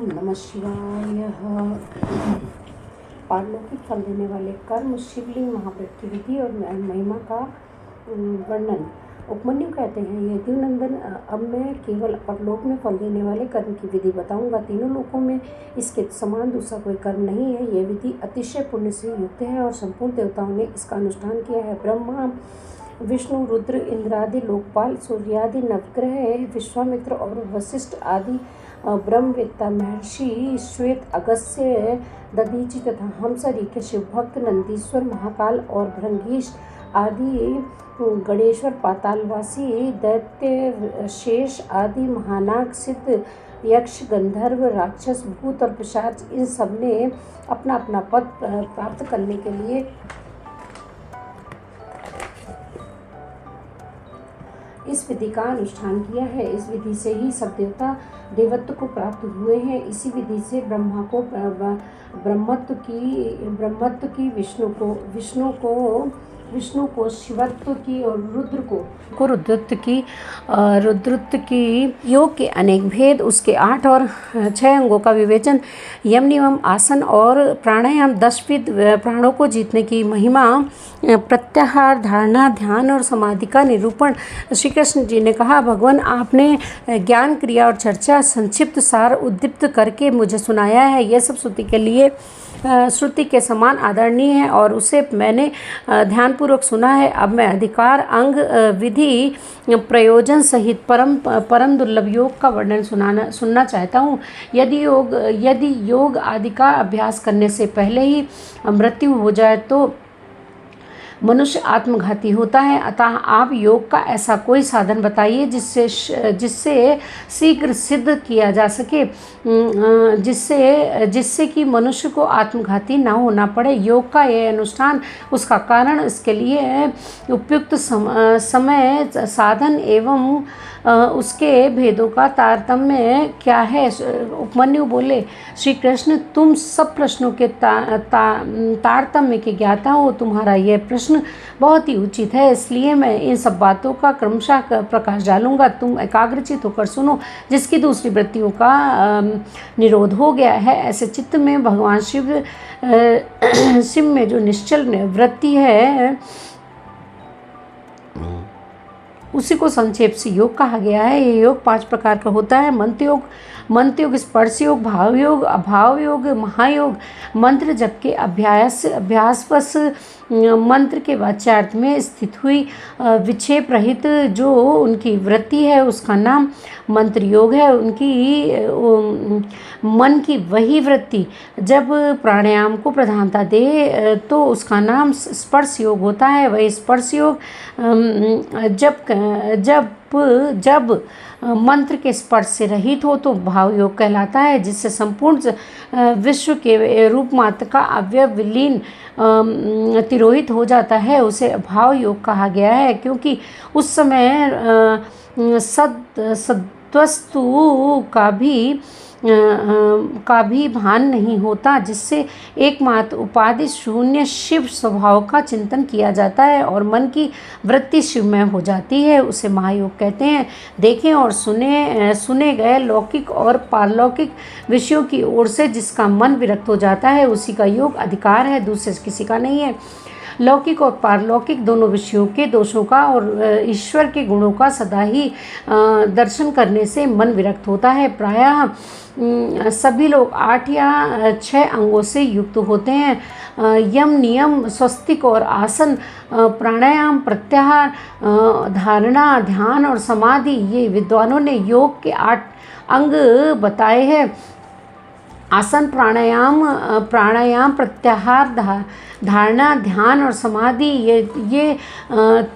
नमः शिवाय। पारलौकिक फल देने वाले कर्म, शिवलिंग, महाव्रत की विधि और महिमा का वर्णन। उपमन्यु कहते हैं, यदुनंदन, अब मैं केवल परलोक में फल देने वाले कर्म की विधि बताऊंगा। तीनों लोकों में इसके समान दूसरा कोई कर्म नहीं है। यह विधि अतिशय पुण्य से युक्त है और संपूर्ण देवताओं ने इसका अनुष्ठान किया है। ब्रह्मा, विष्णु, रुद्र, इंद्रादि लोकपाल, सूर्यादि नवग्रह, विश्वामित्र और वशिष्ठ आदि ब्रह्मवेत्ता महर्षि, श्वेत, अगस्त्य, दधीचि तथा हंसरीके, शिवभक्त, नंदीश्वर, महाकाल और भृंगीश आदि, गणेश्वर, पातालवासी, दैत्य, शेष आदि महानाग, सिद्ध, यक्ष, गंधर्व, राक्षस, भूत और पिशाच, इन सब ने अपना अपना पद प्राप्त करने के लिए इस विधि का अनुष्ठान किया है। इस विधि से ही सब देवता देवत्व को प्राप्त हुए हैं। इसी विधि से ब्रह्मा को ब्रह्मत्व की, विष्णु को शिवत्व की और रुद्र को रुद्रत्व की। योग के अनेक भेद, उसके 8 और 6 अंगों का विवेचन, यम, नियम, आसन और प्राणायाम, 10 विध प्राणों को जीतने की महिमा, प्रत्याहार, धारणा, ध्यान और समाधि का निरूपण। श्री कृष्ण जी ने कहा, भगवान, आपने ज्ञान, क्रिया और चर्चा संक्षिप्त सार उद्दीप्त करके मुझे सुनाया है। यह सब श्रुति के समान आदरणीय है और उसे मैंने ध्यानपूर्वक सुना है। अब मैं अधिकार, अंग, विधि, प्रयोजन सहित परम दुर्लभ योग का वर्णन सुनना चाहता हूँ। यदि योग आदि का अभ्यास करने से पहले ही मृत्यु हो जाए तो मनुष्य आत्मघाती होता है। अतः आप योग का ऐसा कोई साधन बताइए जिससे शीघ्र सिद्ध किया जा सके, जिससे कि मनुष्य को आत्मघाती ना होना पड़े। योग का यह अनुष्ठान, उसका कारण, इसके लिए उपयुक्त समय, साधन एवं उसके भेदों का तारतम्य क्या है। उपमन्यु बोले, श्री कृष्ण, तुम सब प्रश्नों के तारतम्य के ज्ञाता हो। तुम्हारा यह प्रश्न बहुत ही उचित है, इसलिए मैं इन सब बातों का क्रमशः प्रकाश डालूंगा। तुम एकाग्रचित होकर सुनो। जिसकी दूसरी वृत्तियों का निरोध हो गया है, ऐसे चित्त में भगवान शिव में जो निश्चल वृत्ति है उसी को संक्षेप से योग कहा गया है। ये योग 5 प्रकार का होता है। मंत्र योग, स्पर्श योग, भाव योग, अभाव योग, महायोग। मंत्र जप के अभ्यासवश मंत्र के वाच्यार्थ में स्थित हुई विक्षेप रहित जो उनकी वृत्ति है उसका नाम मंत्र योग है। उनकी मन की वही वृत्ति जब प्राणायाम को प्रधानता दे तो उसका नाम स्पर्श योग होता है। वही स्पर्श योग जब मंत्र के स्पर्श से रहित हो तो भाव योग कहलाता है। जिससे संपूर्ण विश्व के रूप मात्र का अवयव विलीन तिरोहित हो जाता है, उसे भाव योग कहा गया है। क्योंकि उस समय सद्वस्तु का भी भान नहीं होता, जिससे एकमात्र उपाधि शून्य शिव स्वभाव का चिंतन किया जाता है और मन की वृत्ति शिवमय हो जाती है। उसे महायोग कहते हैं। देखें और सुने गए लौकिक और पारलौकिक विषयों की ओर से जिसका मन विरक्त हो जाता है उसी का योग अधिकार है, दूसरे किसी का नहीं है। लौकिक और पारलौकिक दोनों विषयों के दोषों का और ईश्वर के गुणों का सदा ही दर्शन करने से मन विरक्त होता है। प्रायः सभी लोग 8 या 6 अंगों से युक्त होते हैं। यम, नियम, स्वस्तिक और आसन, प्राणायाम, प्रत्याहार, धारणा, ध्यान और समाधि, ये विद्वानों ने योग के 8 अंग बताए हैं। आसन, प्राणायाम, प्रत्याहार, धारणा, ध्यान और समाधि, ये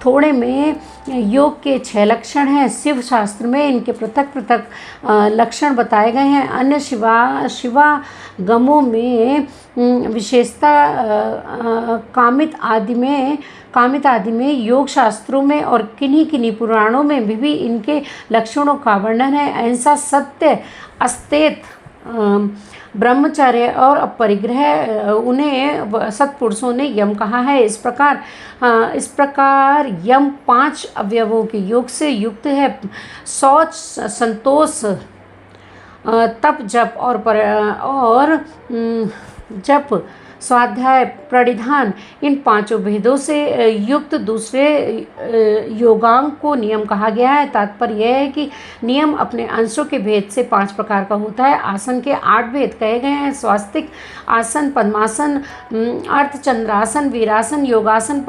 थोड़े में योग के 6 लक्षण हैं। शिव शास्त्र में इनके पृथक पृथक लक्षण बताए गए हैं। अन्य शिवागमों में विशेषता कामित आदि में योग शास्त्रों में और किन्हीं पुराणों में भी इनके लक्षणों का वर्णन है। अहिंसा, सत्य, अस्तेत, ब्रह्मचर्य और अपरिग्रह, उन्हें सत्पुरुषों ने यम कहा है। इस प्रकार यम 5 अवयवों के योग से युक्त है। शौच, संतोष, तप जप और जप स्वाध्याय प्रणिधान इन पांचों भेदों से युक्त दूसरे योगांग को नियम कहा गया है। तात्पर्य यह है कि नियम अपने अंशों के भेद से 5 प्रकार का होता है। आसन के 8 भेद कहे गए हैं। स्वास्तिक आसन, पद्मासन, अर्धचंद्रासन, वीरासन, योगासन,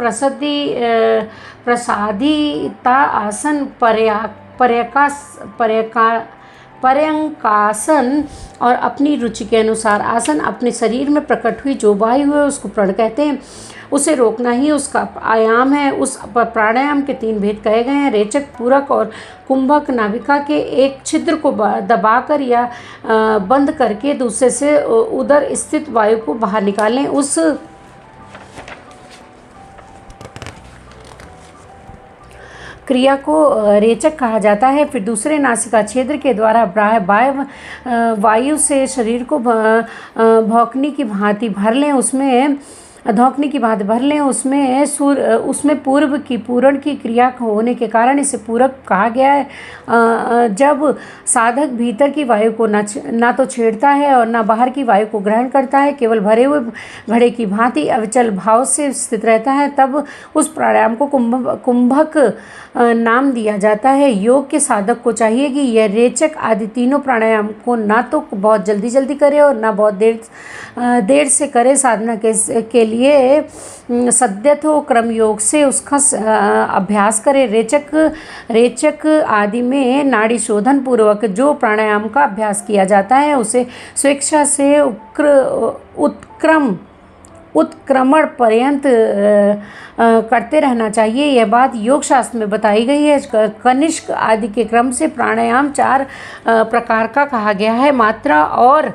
प्रसादिता आसन, पर्यंकासन और अपनी रुचि के अनुसार आसन। अपने शरीर में प्रकट हुई जो वायु है उसको प्रण कहते हैं। उसे रोकना ही उसका आयाम है। उस प्राणायाम के 3 भेद कहे गए हैं। रेचक, पूरक और कुंभक। नाभिका के एक छिद्र को दबाकर या बंद करके दूसरे से उदर स्थित वायु को बाहर निकालें। उस क्रिया को रेचक कहा जाता है। फिर दूसरे नासिका छिद्र के द्वारा बाह्य वायु से शरीर को भौंकनी की भांति भर लें। उसमें पूर्व की पूरण की क्रिया होने के कारण इसे पूरक कहा गया है। जब साधक भीतर की वायु को ना तो छेड़ता है और ना बाहर की वायु को ग्रहण करता है, केवल भरे हुए घड़े की भांति अविचल भाव से स्थित रहता है, तब उस प्राणायाम को कुंभक नाम दिया जाता है। योग के साधक को चाहिए कि यह रेचक आदि तीनों प्राणायाम को ना तो बहुत जल्दी करे और ना बहुत देर से करे। साधना के लिए सद्यतो क्रम योग से उसका अभ्यास करें। रेचक आदि में नाड़ी शोधन पूर्वक जो प्राणायाम का अभ्यास किया जाता है उसे स्वेच्छा से उत्क्रमण पर्यंत करते रहना चाहिए। यह बात योग शास्त्र में बताई गई है। कनिष्क आदि के क्रम से प्राणायाम 4 प्रकार का कहा गया है। मात्रा और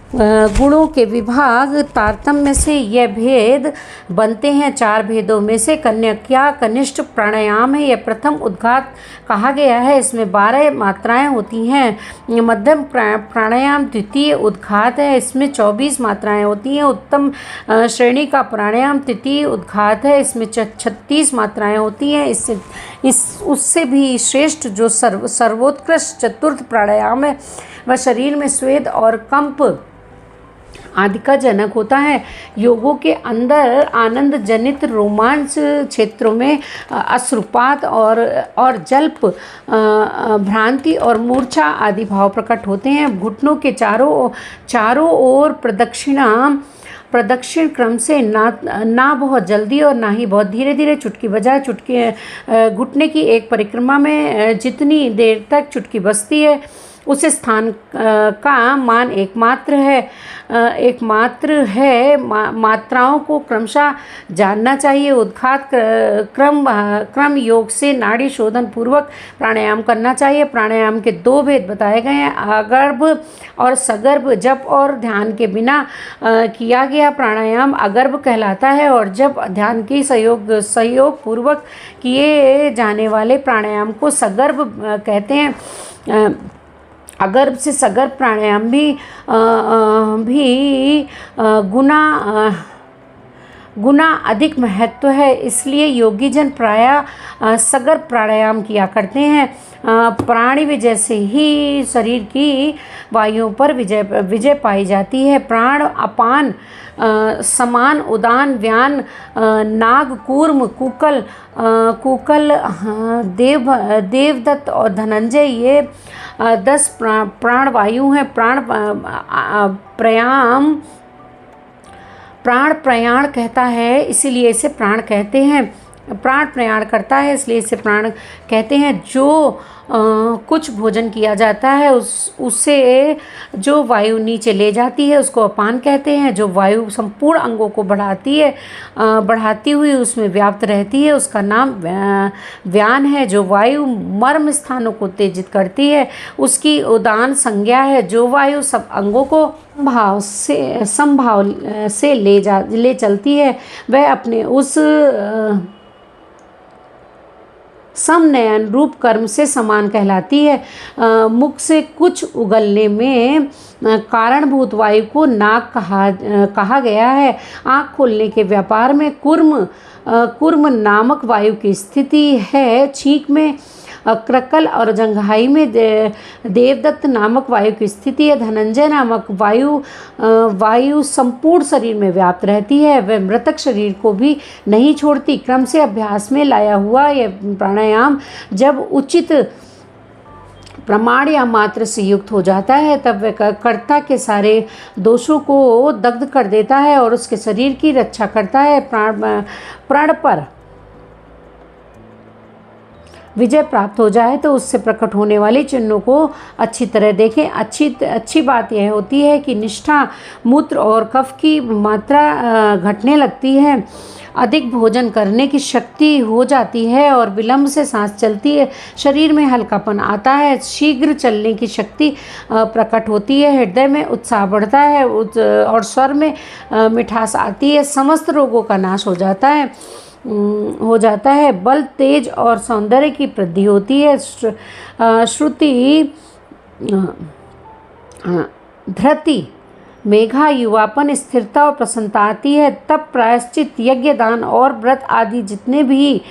गुणों के विभाग तारतम्य से यह भेद बनते हैं। 4 भेदों में से कन्या कनिष्ठ प्राणायाम है। यह प्रथम उद्घात कहा गया है। इसमें 12 मात्राएं होती हैं। मध्यम प्राणायाम द्वितीय उद्घात है। इसमें 24 मात्राएं होती हैं। उत्तम श्रेणी का प्राणायाम तृतीय उद्घात है। इसमें 36 मात्राएं होती हैं। उससे भी श्रेष्ठ जो सर्वोत्कृष्ट चतुर्थ प्राणायाम है वह शरीर में स्वेद और कंप आदि का जनक होता है। योगों के अंदर आनंद जनित रोमांच क्षेत्रों में अश्रुपात और जल्प, भ्रांति और मूर्छा आदि भाव प्रकट होते हैं। घुटनों के चारों ओर प्रदक्षिण क्रम से ना बहुत जल्दी और ना ही बहुत धीरे धीरे चुटकी बजाए। घुटने की एक परिक्रमा में जितनी देर तक चुटकी बजती है उस स्थान का मान एकमात्र है। मात्राओं को क्रमशः जानना चाहिए। उद्घात क्रम योग से नाड़ी शोधन पूर्वक प्राणायाम करना चाहिए। प्राणायाम के 2 भेद बताए गए हैं। अगर्भ और सगर्भ। जप और ध्यान के बिना किया गया प्राणायाम अगर्भ कहलाता है और जब ध्यान की सहयोग पूर्वक किए जाने वाले प्राणायाम को सगर्भ कहते हैं। अगर्भ से सगर्भ प्राणायाम भी गुना अधिक महत्व है। इसलिए योगी जन प्रायः सगर्भ प्राणायाम किया करते हैं। प्राणी विजय से ही शरीर की वायुओं पर विजय पाई जाती है। प्राण अपान, समान, उदान, व्यान, नाग, कूर्म, कुकल, देवदत्त और धनंजय ये 10 प्राण वायु हैं। प्राण प्रयाण कहता है इसीलिए इसे प्राण कहते हैं। प्राण प्रयाण करता है इसलिए इसे प्राण कहते हैं। जो कुछ भोजन किया जाता है उससे जो वायु नीचे ले जाती है उसको अपान कहते हैं। जो वायु संपूर्ण अंगों को बढ़ाती हुई उसमें व्याप्त रहती है उसका नाम व्यान है। जो वायु मर्म स्थानों को उत्तेजित करती है उसकी उदान संज्ञा है। जो वायु सब अंगों को संभाव से ले चलती है वह अपने उस समनयन रूप कर्म से समान कहलाती है। मुख से कुछ उगलने में कारणभूत वायु को नाक कहा गया है। आँख खोलने के व्यापार में कुर्म नामक वायु की स्थिति है। छींक में क्रकल और जंघाई में देवदत्त नामक वायु की स्थिति है। धनंजय नामक वायु संपूर्ण शरीर में व्याप्त रहती है। वह मृतक शरीर को भी नहीं छोड़ती। क्रम से अभ्यास में लाया हुआ यह प्राणायाम जब उचित प्रमाण या मात्र से युक्त हो जाता है तब वह कर्ता के सारे दोषों को दग्ध कर देता है और उसके शरीर की रक्षा करता है। प्राण पर विजय प्राप्त हो जाए तो उससे प्रकट होने वाले चिन्हों को अच्छी तरह देखें। अच्छी बात यह होती है कि निष्ठा, मूत्र और कफ की मात्रा घटने लगती है, अधिक भोजन करने की शक्ति हो जाती है और विलंब से सांस चलती है। शरीर में हल्कापन आता है, शीघ्र चलने की शक्ति प्रकट होती है, हृदय में उत्साह बढ़ता है और स्वर में मिठास आती है। समस्त रोगों का नाश हो जाता है। बल, तेज और सौंदर्य की वृद्धि होती है। श्रुति, धृति, मेघा, युवापन, स्थिरता और प्रसन्नता आती है। तब प्रायश्चित, यज्ञ, दान और व्रत आदि जितने भी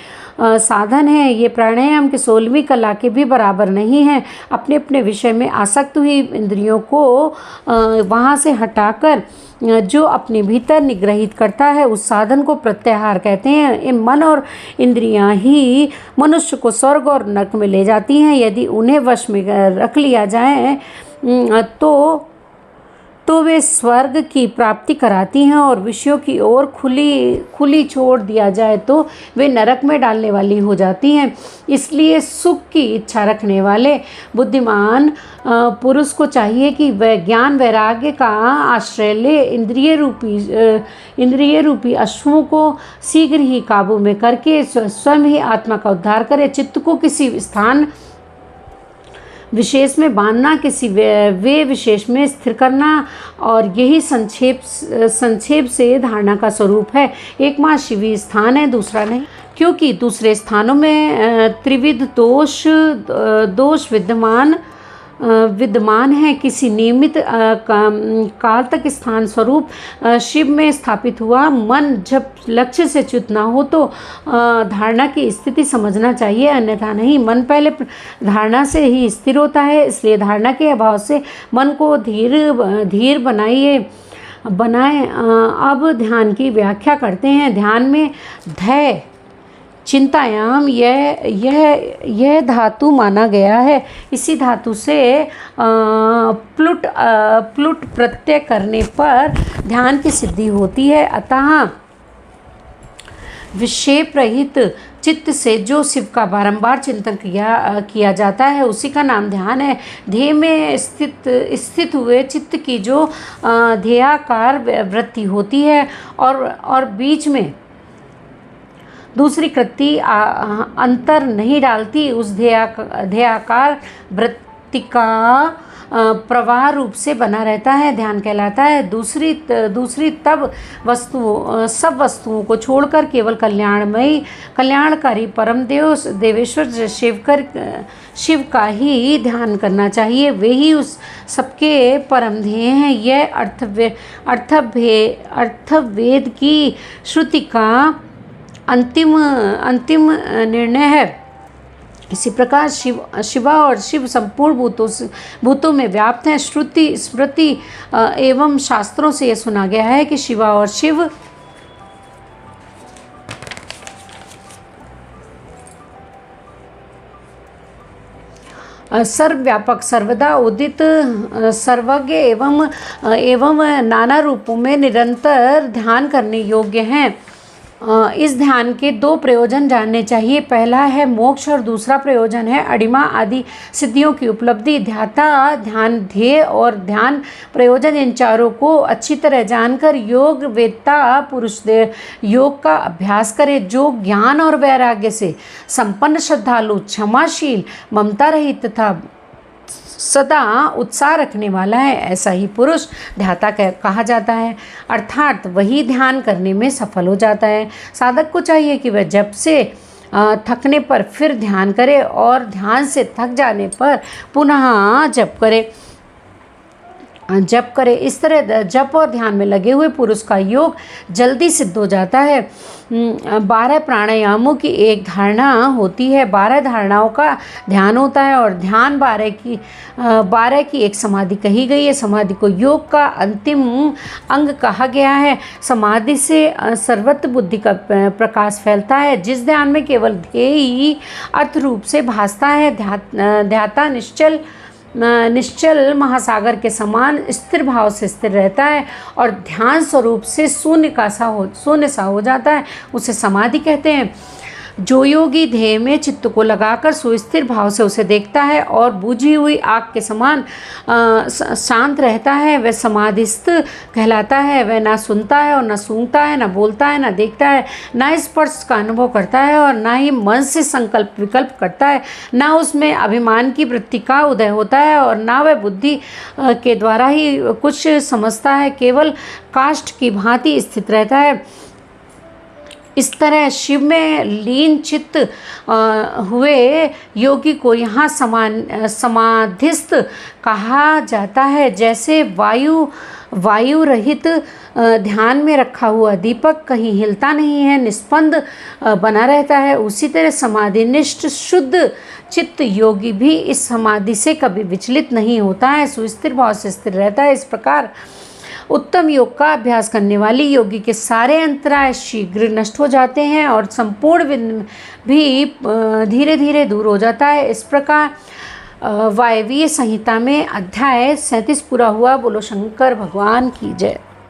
साधन हैं ये प्राणायाम की 16वीं कला के भी बराबर नहीं हैं। अपने अपने विषय में आसक्त हुई इंद्रियों को वहाँ से हटाकर जो अपने भीतर निग्रहित करता है उस साधन को प्रत्याहार कहते हैं। इन मन और इंद्रियां ही मनुष्य को स्वर्ग और नरक में ले जाती हैं। यदि उन्हें वश में रख लिया जाए तो वे स्वर्ग की प्राप्ति कराती हैं और विषयों की ओर खुली छोड़ दिया जाए तो वे नरक में डालने वाली हो जाती हैं। इसलिए सुख की इच्छा रखने वाले बुद्धिमान पुरुष को चाहिए कि वह ज्ञान वैराग्य का आश्रय ले। इंद्रिय रूपी अश्वों को शीघ्र ही काबू में करके स्वयं ही आत्मा का उद्धार करे। चित्त को किसी स्थान विशेष में बांधना, किसी वे विशेष में स्थिर करना और यही संक्षेप से धारणा का स्वरूप है। एकमात्र शिवी स्थान है, दूसरा नहीं, क्योंकि दूसरे स्थानों में त्रिविध दोष विद्यमान है। किसी नियमित काल तक स्थान स्वरूप शिव में स्थापित हुआ मन जब लक्ष्य से च्युत ना हो तो धारणा की स्थिति समझना चाहिए, अन्यथा नहीं। मन पहले धारणा से ही स्थिर होता है, इसलिए धारणा के अभाव से मन को धीर बनाए। अब ध्यान की व्याख्या करते हैं। ध्यान में धैर्य, चिंतायाम यह धातु माना गया है। इसी धातु से प्लुट प्रत्यय करने पर ध्यान की सिद्धि होती है। अतः विक्षेप रहित चित्त से जो शिव का बारंबार चिंतन किया जाता है उसी का नाम ध्यान है। ध्येय में स्थित हुए चित्त की जो ध्येयाकार वृत्ति होती है और बीच में दूसरी कृति अंतर नहीं डालती, उस ध्येयाकार वृत्ति का प्रवाह रूप से बना रहता है, ध्यान कहलाता है। दूसरी तब सब वस्तुओं को छोड़कर केवल कल्याणकारी परम देवेश्वर शिव का ही ध्यान करना चाहिए। वे ही उस सबके परम ध्येय हैं। यह अर्थवेद की श्रुति का अंतिम निर्णय है। इसी प्रकार शिवा और शिव संपूर्ण भूतों में व्याप्त हैं। श्रुति, स्मृति एवं शास्त्रों से यह सुना गया है कि शिवा और शिव सर्वव्यापक, सर्वदा उदित, सर्वज्ञ एवं नाना रूपों में निरंतर ध्यान करने योग्य हैं। इस ध्यान के दो प्रयोजन जानने चाहिए। पहला है मोक्ष और दूसरा प्रयोजन है अणिमा आदि सिद्धियों की उपलब्धि। ध्याता, ध्यान ध्येय और ध्यान प्रयोजन, इन चारों को अच्छी तरह जानकर योग वेत्ता पुरुष योग का अभ्यास करे। जो ज्ञान और वैराग्य से संपन्न, श्रद्धालु, क्षमाशील, ममता रहित तथा सदा उत्साह रखने वाला है, ऐसा ही पुरुष ध्याता कहा जाता है। अर्थात वही ध्यान करने में सफल हो जाता है। साधक को चाहिए कि वह जप से थकने पर फिर ध्यान करे और ध्यान से थक जाने पर पुनः जप करे। जप करे। इस तरह जप और ध्यान में लगे हुए पुरुष का योग जल्दी सिद्ध हो जाता है। 12 प्राणायामों की एक धारणा होती है, 12 धारणाओं का ध्यान होता है और ध्यान 12 की एक समाधि कही गई है। समाधि को योग का अंतिम अंग कहा गया है। समाधि से सर्वत्र बुद्धि का प्रकाश फैलता है। जिस ध्यान में केवल ध्येय ही अर्थ रूप से भासता है, ध्याता निश्चल महासागर के समान स्थिर भाव से स्थिर रहता है और ध्यान स्वरूप से शून्य सा हो जाता है, उसे समाधि कहते हैं। जो योगी ध्येय में चित्त को लगाकर सुस्थिर भाव से उसे देखता है और बुझी हुई आग के समान शांत रहता है, वह समाधिस्थ कहलाता है। वह ना सुनता है और ना सूंघता है, ना बोलता है, ना देखता है, ना स्पर्श का अनुभव करता है और ना ही मन से संकल्प विकल्प करता है, ना उसमें अभिमान की वृत्ति का उदय होता है और ना वह बुद्धि के द्वारा ही कुछ समझता है, केवल काष्ठ की भांति स्थित रहता है। इस तरह शिव में लीन चित्त हुए योगी को यहाँ समाधिस्थ कहा जाता है। जैसे वायु रहित ध्यान में रखा हुआ दीपक कहीं हिलता नहीं है, निस्पंद बना रहता है, उसी तरह समाधिनिष्ठ शुद्ध चित्त योगी भी इस समाधि से कभी विचलित नहीं होता है, सुस्थिर भाव से स्थिर रहता है। इस प्रकार उत्तम योग का अभ्यास करने वाली योगी के सारे अंतराय शीघ्र नष्ट हो जाते हैं और संपूर्ण विघ्न भी धीरे धीरे दूर हो जाता है। इस प्रकार वायवीय संहिता में अध्याय 37 पूरा हुआ। बोलो शंकर भगवान की जय।